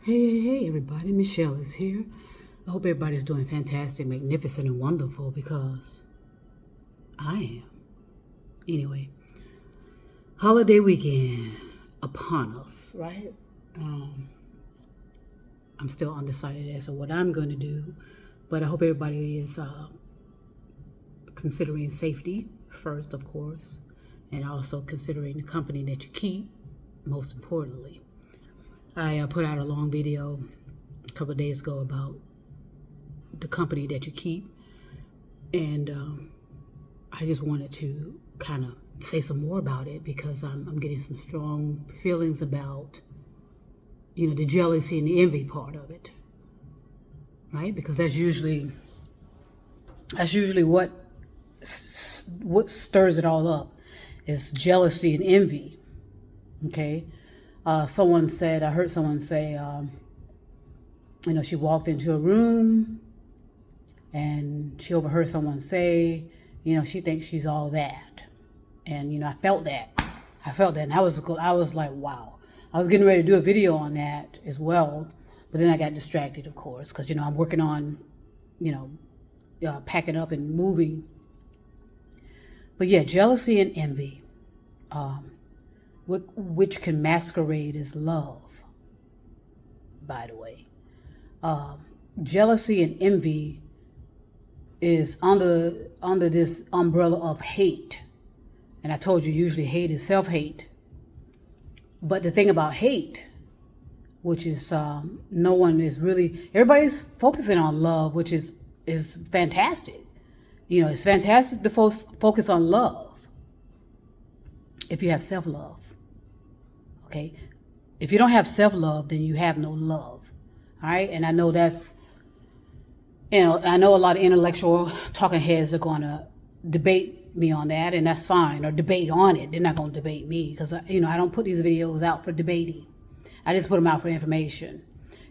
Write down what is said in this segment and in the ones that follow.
Hey, everybody. Michelle is here. I hope everybody's doing fantastic, magnificent, and wonderful because I am. Anyway, holiday weekend upon us, right? I'm still undecided as to what I'm going to do, but I hope everybody is considering safety first, of course, and also considering the company that you keep, most importantly. I put out a long video a couple of days ago about the company that you keep, and I just wanted to kind of say some more about it because I'm getting some strong feelings about, the jealousy and the envy part of it, right? Because that's usually what stirs it all up is jealousy and envy. Okay. I heard someone say, she walked into a room and she overheard someone say, she thinks she's all that. And, I felt that. And I was like, wow. I was getting ready to do a video on that as well. But then I got distracted, of course, because, I'm working on, packing up and moving. But yeah, jealousy and envy. Which can masquerade as love, by the way. Jealousy and envy is under this umbrella of hate. And I told you usually hate is self-hate. But the thing about hate, which is everybody's focusing on love, which is fantastic. It's fantastic to focus on love if you have self-love. Okay, if you don't have self-love, then you have no love. All right, and I know I know a lot of intellectual talking heads are going to debate me on that, and that's fine, or debate on it. They're not going to debate me because I don't put these videos out for debating. I just put them out for information.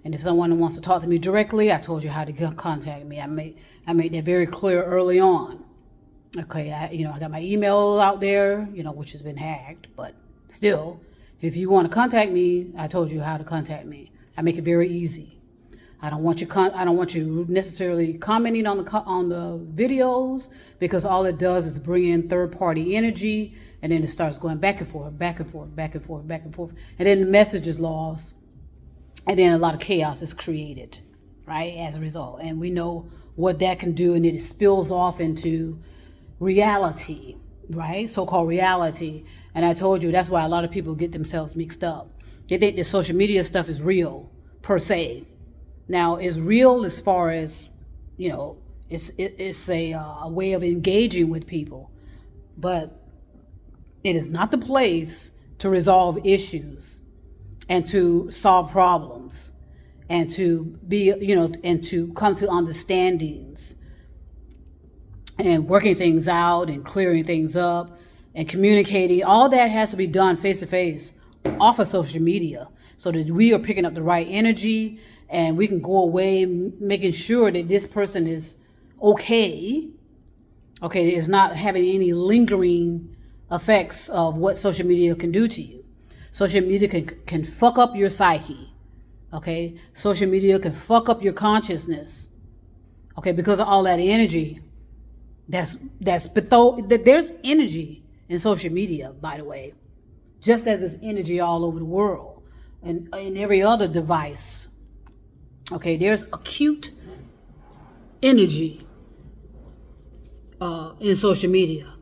And if someone wants to talk to me directly, I told you how to contact me. I made that very clear early on. Okay, I got my email out there, which has been hacked, but still. If you want to contact me, I told you how to contact me. I make it very easy. I don't want you necessarily commenting on the videos because all it does is bring in third-party energy, and then it starts going back and forth, back and forth, back and forth, back and forth, and then the message is lost, and then a lot of chaos is created, right? As a result, and we know what that can do, and it spills off into reality. Right? So-called reality. And I told you that's why a lot of people get themselves mixed up. They think the social media stuff is real, per se. Now, it's real as far as, it's a way of engaging with people. But it is not the place to resolve issues and to solve problems and to be, and to come to understandings and working things out and clearing things up and communicating. All that has to be done face-to-face off of social media so that we are picking up the right energy and we can go away making sure that this person is okay, is not having any lingering effects of what social media can do to you. Social media can fuck up your psyche, okay? Social media can fuck up your consciousness, okay, because of all that energy. There's energy in social media, by the way, just as there's energy all over the world and in every other device. Okay, there's acute energy in social media,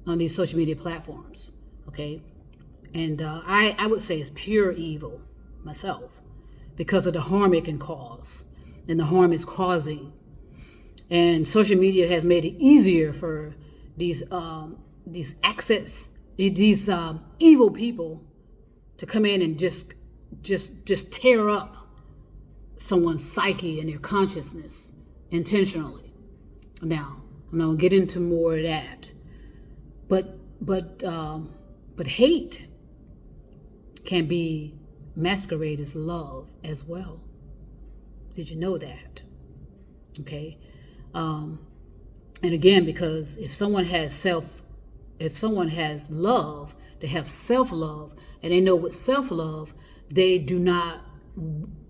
on these social media platforms. Okay, and I would say it's pure evil myself because of the harm it can cause and the harm it's causing. And social media has made it easier for these evil people to come in and just tear up someone's psyche and their consciousness intentionally. Now, I'm not gonna get into more of that, but hate can be masquerade as love as well. Did you know that? Okay. And again, because if someone has love, they have self-love, and they know what self-love, they do not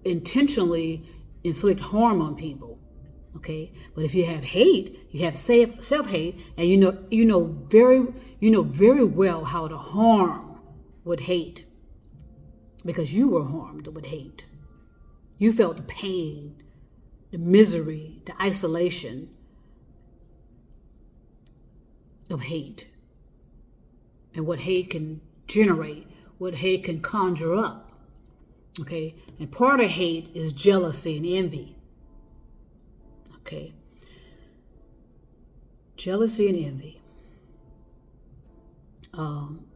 intentionally inflict harm on people. Okay, but if you have hate, you have self-hate, and you know very well how to harm with hate, because you were harmed with hate. You felt the pain, the misery, the isolation of hate, and what hate can generate, what hate can conjure up. Okay, and part of hate is jealousy and envy. Okay, jealousy and envy.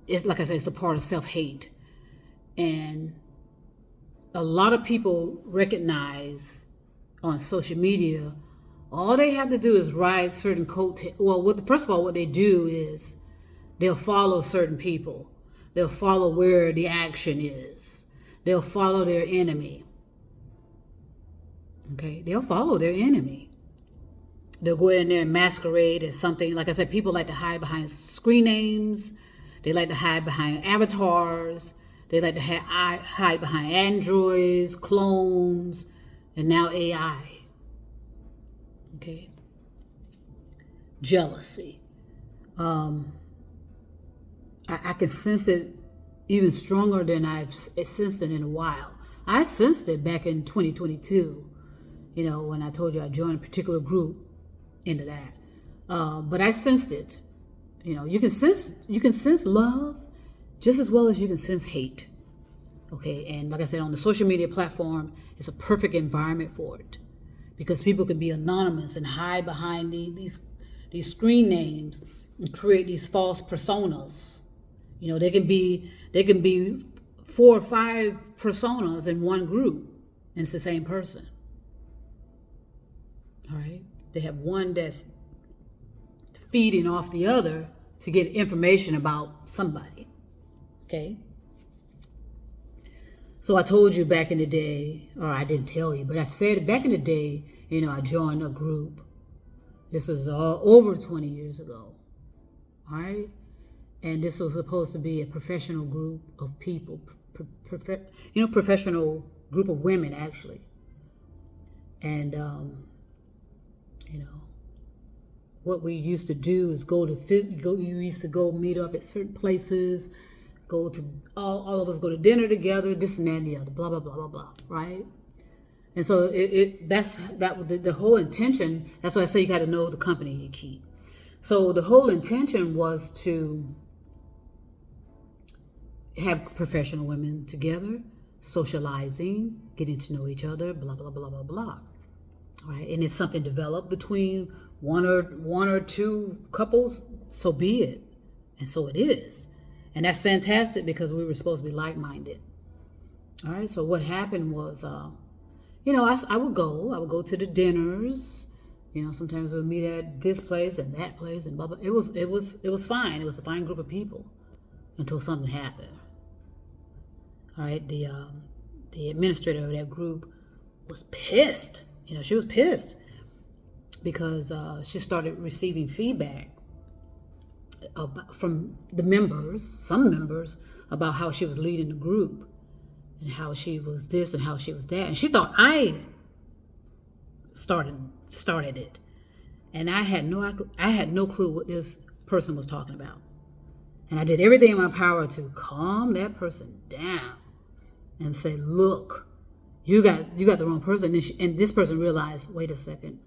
It's like I said, it's a part of self-hate, and a lot of people recognize on social media, all they have to do is ride certain coattails. Well, first of all, what they do is they'll follow certain people. They'll follow where the action is. They'll follow their enemy. Okay, they'll follow their enemy. They'll go in there and masquerade as something. Like I said, people like to hide behind screen names. They like to hide behind avatars. They like to hide behind androids, clones, and now AI. Okay. Jealousy. I can sense it even stronger than I've sensed it in a while. I sensed it back in 2022, when I told you I joined a particular group into that. But I sensed it. You can sense love just as well as you can sense hate. Okay, and like I said, on the social media platform, it's a perfect environment for it, because people can be anonymous and hide behind these screen names and create these false personas. They can be 4 or 5 personas in one group, and it's the same person. All right, they have one that's feeding off the other to get information about somebody. Okay. So I told you back in the day, or I didn't tell you, but I said back in the day, I joined a group. This was over 20 years ago. All right. And this was supposed to be a professional group of people, professional group of women, actually. And, what we used to do is you used to go meet up at certain places, go to, all of us go to dinner together, this and that and the other, blah, blah, blah, blah, blah, right? And so the whole intention, that's why I say you got to know the company you keep. So the whole intention was to have professional women together, socializing, getting to know each other, blah, blah, blah, blah, blah. All right. And if something developed between one or two couples, so be it. And so it is. And that's fantastic, because we were supposed to be like-minded. All right. So what happened was, I would go to the dinners. Sometimes we'd meet at this place and that place and blah, blah. It was fine. It was a fine group of people until something happened. All right. The administrator of that group was pissed. She was pissed because she started receiving feedback from some members, about how she was leading the group and how she was this and how she was that. And she thought I started it. And I had no clue what this person was talking about. And I did everything in my power to calm that person down and say, look, you got the wrong person. And this person realized, wait a second.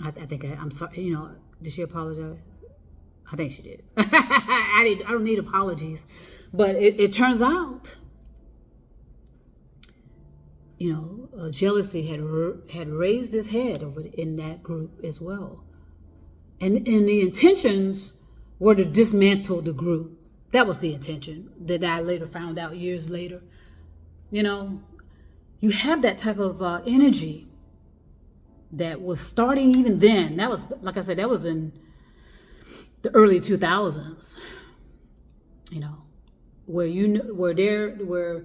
I think I'm sorry. Did she apologize? I think she did. I don't need apologies. But it turns out, jealousy had raised its head over in that group as well. And the intentions were to dismantle the group. That was the intention that I later found out years later. You have that type of energy that was starting even then. That was, like I said, that was in the early 2000s. Where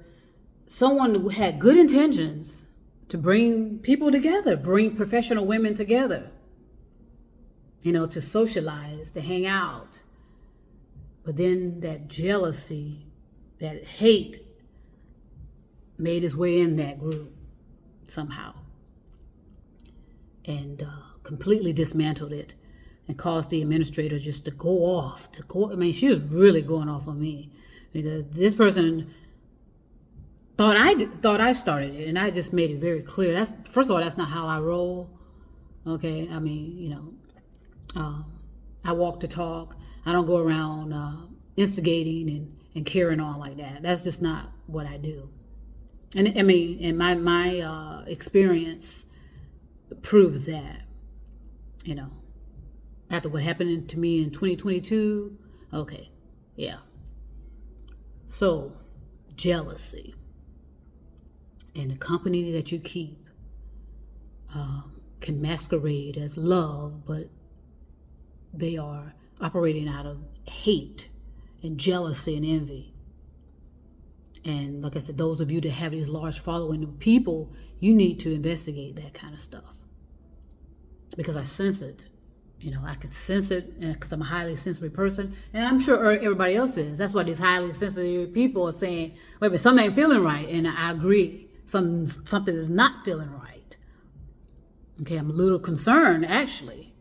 someone had good intentions to bring people together, bring professional women together, to socialize, to hang out. But then that jealousy, that hate made his way in that group somehow and completely dismantled it and caused the administrator just to go off. I mean, she was really going off on me because this person thought I started it, and I just made it very clear. First of all, that's not how I roll. Okay, I mean, I walk the talk. I don't go around instigating and carrying on like that. That's just not what I do. And I mean, and my experience proves that, after what happened to me in 2022. Okay, yeah. So, jealousy and the company that you keep can masquerade as love, but they are operating out of hate and jealousy and envy. And like I said, those of you that have these large following of people, you need to investigate that kind of stuff. Because I sense it. I can sense it because I'm a highly sensitive person. And I'm sure everybody else is. That's why these highly sensitive people are saying, wait a minute, something ain't feeling right. And I agree. Something is not feeling right. Okay, I'm a little concerned, actually.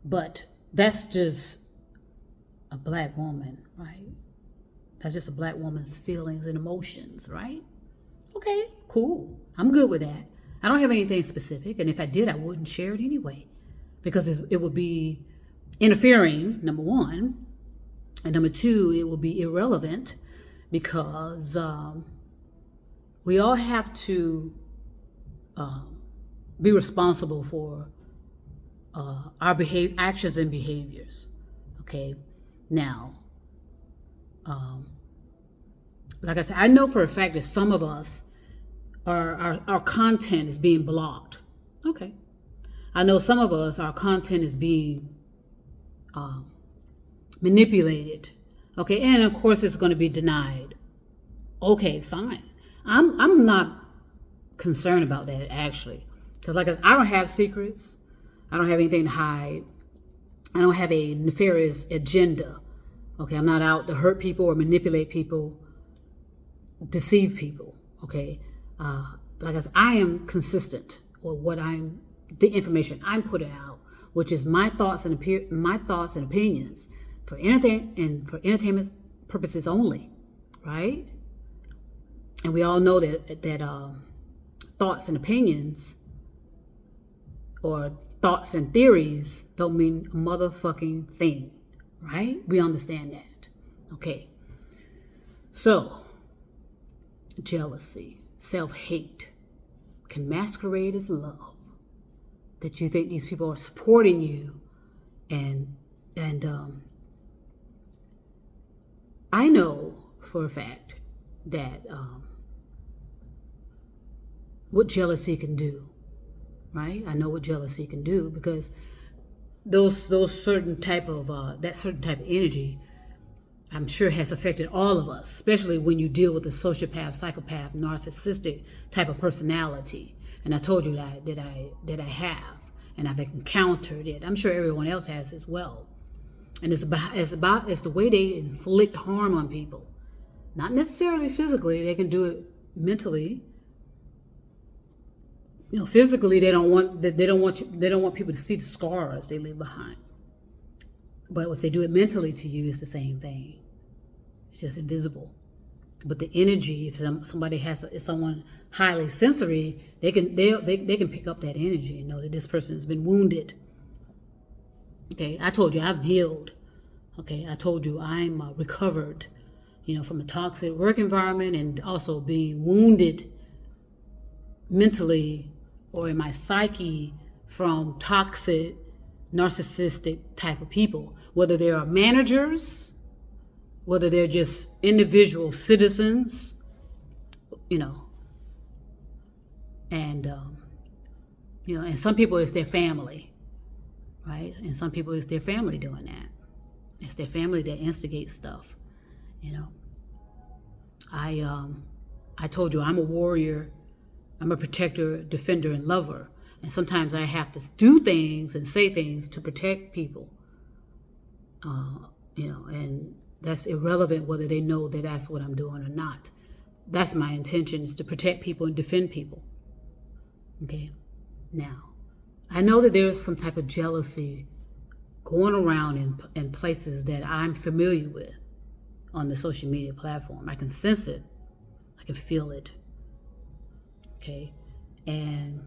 But that's just a black woman, right? That's just a black woman's feelings and emotions, right? Okay, cool. I'm good with that. I don't have anything specific, and if I did, I wouldn't share it anyway, because it would be interfering, number one, and number two, it would be irrelevant, because we all have to be responsible for our actions and behaviors. Okay, now, like I said, I know for a fact that some of us, our content is being blocked. Okay, I know some of us, our content is being manipulated. Okay, and of course it's going to be denied. Okay, fine. I'm not concerned about that, actually, because like I said, I don't have secrets. I don't have anything to hide. I don't have a nefarious agenda. Okay, I'm not out to hurt people or manipulate people, deceive people. Okay, like I said, I am consistent with the information I'm putting out, which is my thoughts and opinions for anything and for entertainment purposes only, right? And we all know that thoughts and opinions or thoughts and theories don't mean a motherfucking thing, right? We understand that. Okay. So, jealousy, self-hate can masquerade as love. That you think these people are supporting you, and I know for a fact that what jealousy can do, right? I know what jealousy can do because those certain type of that certain type of energy, I'm sure has affected all of us, especially when you deal with a sociopath, psychopath, narcissistic type of personality. And I told you that I have, and I've encountered it. I'm sure everyone else has as well. And it's the way they inflict harm on people, not necessarily physically. They can do it mentally. Physically they don't want people to see the scars they leave behind. But if they do it mentally to you, it's the same thing. It's just invisible. But the energy, if somebody is someone highly sensory, they can pick up that energy and know that this person has been wounded. Okay, I told you I'm healed. Okay, I told you I'm recovered, from a toxic work environment and also being wounded mentally or in my psyche from toxic, narcissistic type of people, whether they are managers, whether they're just individual citizens, and and some people it's their family, right? And some people it's their family doing that. It's their family that instigates stuff, I told you I'm a warrior, I'm a protector, defender, and lover. And sometimes I have to do things and say things to protect people, and that's irrelevant whether they know that that's what I'm doing or not. that's my intention, is to protect people and defend people. Okay. Now, I know that there's some type of jealousy going around in places that I'm familiar with on the social media platform. I can sense it. I can feel it. Okay. And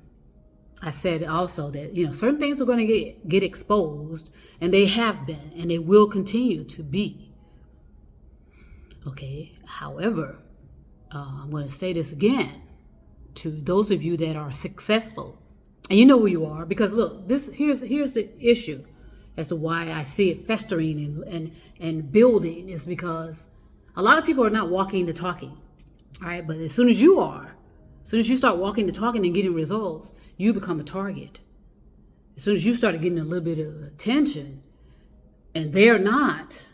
I said also that, certain things are going to get exposed, and they have been, and they will continue to be. Okay. However, I'm going to say this again to those of you that are successful, and you know who you are, because look, here's the issue as to why I see it festering and building, is because a lot of people are not walking the talking. All right. But as soon as you start walking the talking and getting results, you become a target. As soon as you start getting a little bit of attention and they're not,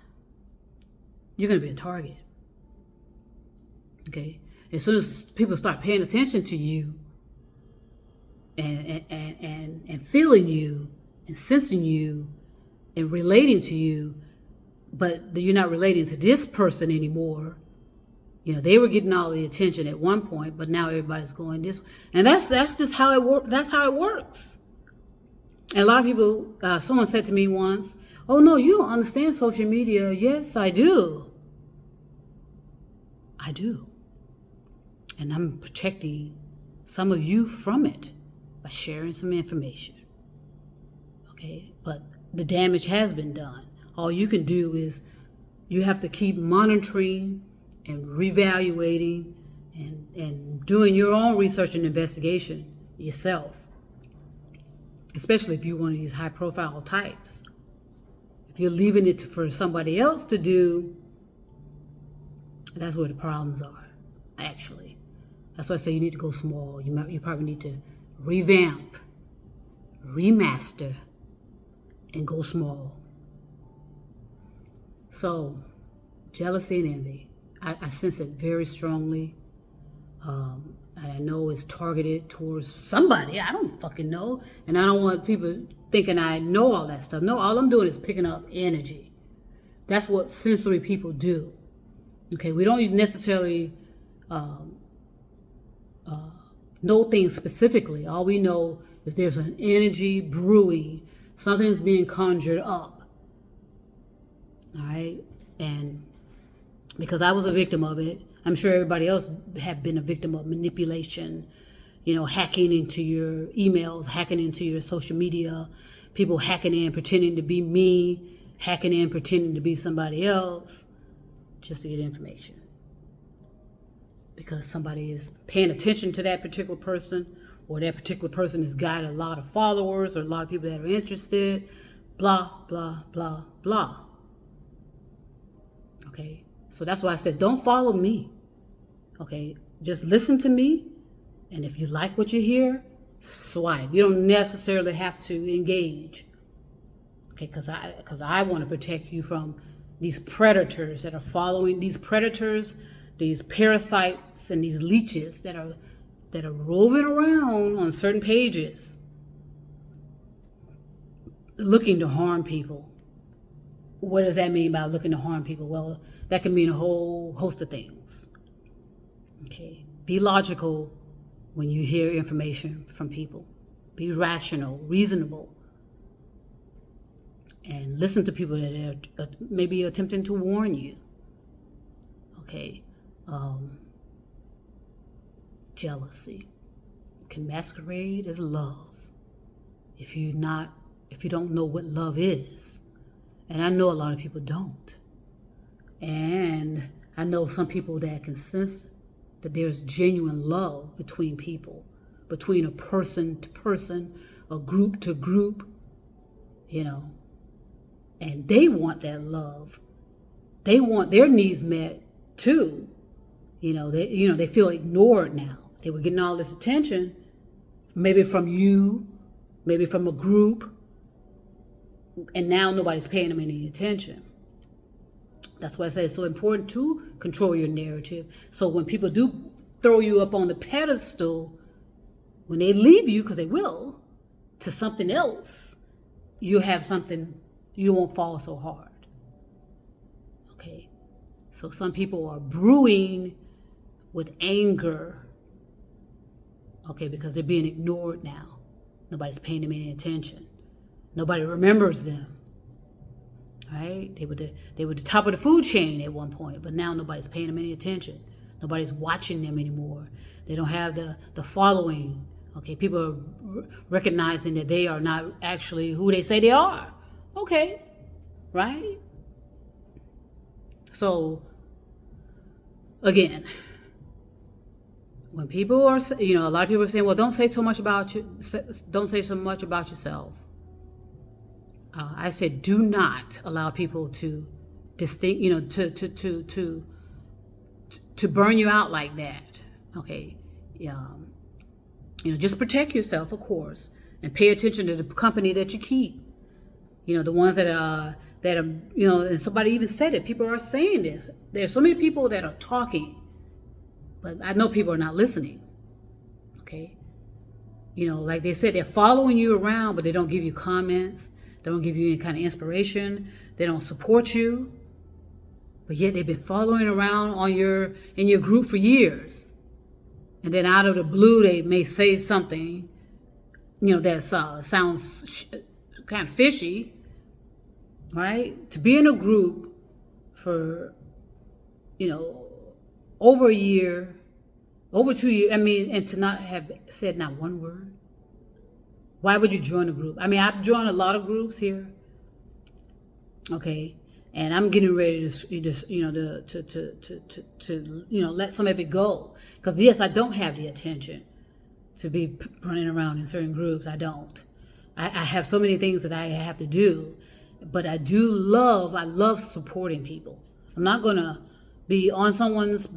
you're going to be a target. Okay. As soon as people start paying attention to you and feeling you and sensing you and relating to you, but you're not relating to this person anymore. They were getting all the attention at one point, but now everybody's going this way. And that's just how it works. That's how it works. And a lot of people, someone said to me once, "Oh no, you don't understand social media." Yes, I do. I do. And I'm protecting some of you from it by sharing some information. Okay, but the damage has been done. All you can do is you have to keep monitoring and reevaluating and doing your own research and investigation yourself, especially if you're one of these high profile types. If you're leaving it for somebody else to do, that's where the problems are, actually. That's why I say you need to go small. You probably need to revamp, remaster, and go small. So, jealousy and envy, I sense it very strongly. And I know it's targeted towards somebody. I don't fucking know. And I don't want people thinking I know all that stuff. No, all I'm doing is picking up energy. That's what sensory people do. Okay, we don't necessarily know things specifically. All we know is there's an energy brewing. Something's being conjured up. All right? And because I was a victim of it, I'm sure everybody else have been a victim of manipulation, hacking into your emails, hacking into your social media, people hacking in, pretending to be me, hacking in, pretending to be somebody else, just to get information. Because somebody is paying attention to that particular person, or that particular person has got a lot of followers or a lot of people that are interested, blah, blah, blah, blah. Okay, so that's why I said, don't follow me. Okay, just listen to me, and if you like what you hear, swipe. You don't necessarily have to engage. Okay, because I want to protect you from these predators that are following, these predators, these parasites, and these leeches that are roving around on certain pages, looking to harm people. What does that mean by looking to harm people? Well, that can mean a whole host of things. Okay, be logical when you hear information from people. Be rational, reasonable, and listen to people that are maybe attempting to warn you. Okay, jealousy can masquerade as love if you don't know what love is. And I know a lot of people don't. And I know some people that can sense that there's genuine love between people, between a person to person, a group to group, and they want that love. They want their needs met too. They feel ignored now. They were getting all this attention, maybe from you, maybe from a group, and now nobody's paying them any attention. That's why I say it's so important to control your narrative. So when people do throw you up on the pedestal, when they leave you, because they will, to something else, you have something, you won't fall so hard. Okay? So some people are brewing with anger, okay, because they're being ignored now. Nobody's paying them any attention. Nobody remembers them, right? They were the top of the food chain at one point, but now nobody's paying them any attention. Nobody's watching them anymore. They don't have the following. Okay, people are recognizing that they are not actually who they say they are. Okay, right? So, again, when people are, a lot of people are saying, well, don't say so much about you, don't say so much about yourself. I said, do not allow people to to burn you out like that. Okay, just protect yourself, of course, and pay attention to the company that you keep. The ones that are, and somebody even said it. People are saying this. There's so many people that are talking, but I know people are not listening. Okay, like they said, they're following you around, but they don't give you comments. They don't give you any kind of inspiration. They don't support you. But yet they've been following around in your group for years. And then out of the blue, they may say something, that sounds kind of fishy, right? To be in a group for, over a year, over 2 years, and to not have said not one word. Why would you join a group? I've joined a lot of groups here. Okay, and I'm getting ready to let some of it go, because yes, I don't have the attention to be running around in certain groups. I don't. I have so many things that I have to do, but I love supporting people. I'm not gonna be in someone's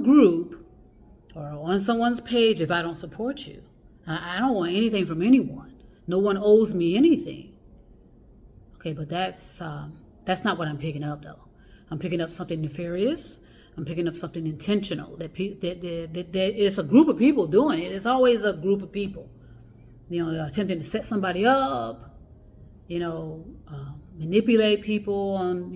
group or on someone's page if I don't support you. I don't want anything from anyone. No one owes me anything. Okay, but that's not what I'm picking up, though. I'm picking up something nefarious. I'm picking up something intentional. That it's a group of people doing it. It's always a group of people. They're attempting to set somebody up. Manipulate people on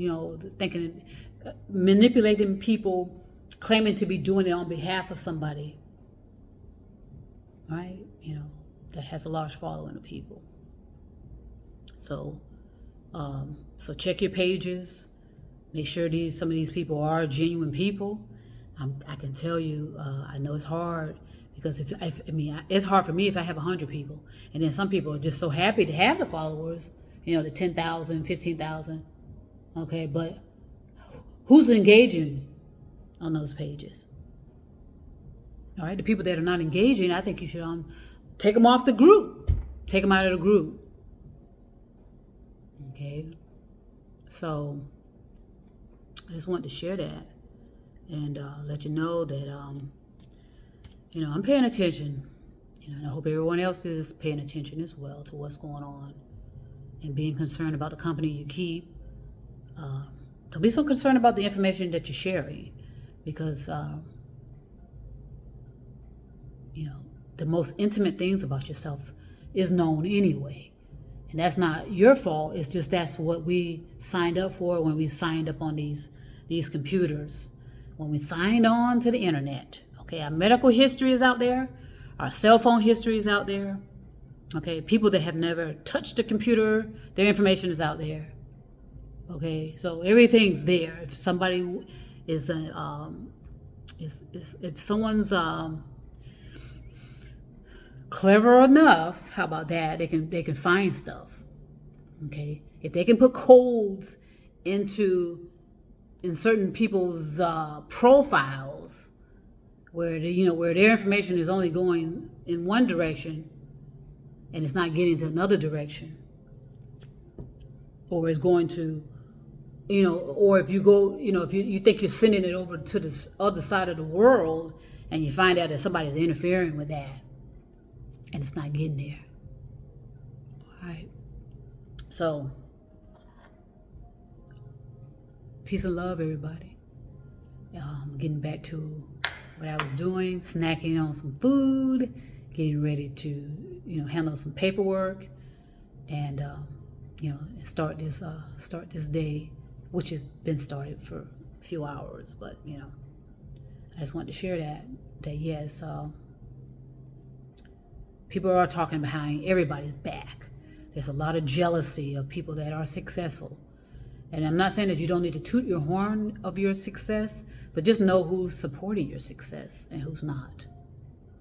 manipulating people, claiming to be doing it on behalf of somebody. Right? That has a large following of people. So check your pages. Make sure some of these people are genuine people. I can tell you, I know it's hard, because it's hard for me if I have 100 people, and then some people are just so happy to have the followers, the 10,000, 15,000. Okay, but who's engaging on those pages? All right, the people that are not engaging, I think you should take them off the group. Take them out of the group. Okay, so I just wanted to share that and let you know that I'm paying attention. And I hope everyone else is paying attention as well to what's going on and being concerned about the company you keep. Don't be so concerned about the information that you're sharing, because the most intimate things about yourself is known anyway. And that's not your fault. It's just that's what we signed up for when we signed up on these computers. When we signed on to the internet. Okay, our medical history is out there. Our cell phone history is out there. Okay, people that have never touched a computer, their information is out there. Okay, so everything's there. If somebody is if someone's clever enough, how about that? They can find stuff. Okay, if they can put codes in certain people's profiles, where where their information is only going in one direction and it's not getting to another direction, or is going to, or if you go, if you think you're sending it over to this other side of the world, and you find out that somebody's interfering with that, and it's not getting there. All right. So, peace and love, everybody. Getting back to what I was doing, snacking on some food, getting ready to, handle some paperwork, and start this day, which has been started for a few hours, but I just wanted to share that yes, people are talking behind everybody's back. There's a lot of jealousy of people that are successful. And I'm not saying that you don't need to toot your horn of your success, but just know who's supporting your success and who's not.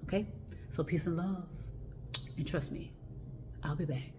Okay? So peace and love. And trust me, I'll be back.